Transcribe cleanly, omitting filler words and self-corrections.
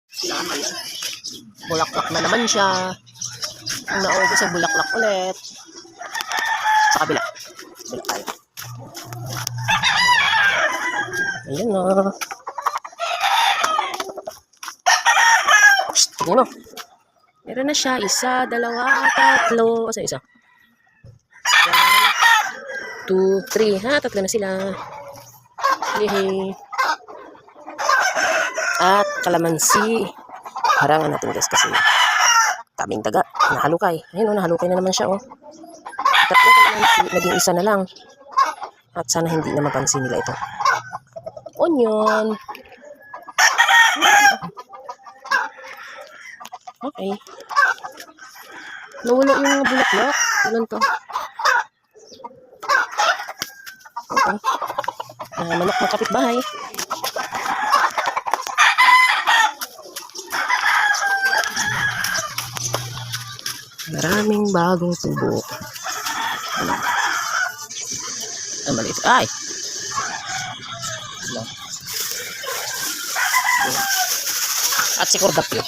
Ayan. Bulaklak na naman siya. Ang naubos ay bulaklak ulit. Sa kabila. Balik tayo. Ayan na. Tingnan mo. Meron na siya. Isa, dalawa, tatlo. Asa isa? 2, 3. Ha, tatlo na sila. Yehey. At kalamansi. Harangan natin guys kasi daming daga. Nahalukay. Ayun o, nahalukay na naman siya o. Tatlong kalamansi. Naging isa na lang. At sana hindi na mapansin nila ito. Onion. Okay. Nawala yung mga bulaklak. Ilan to? Okay. Manok ng kapitbahay. Maraming bagong tubo. Ano? Maliit. Ay! Ano? At si Kordap yun.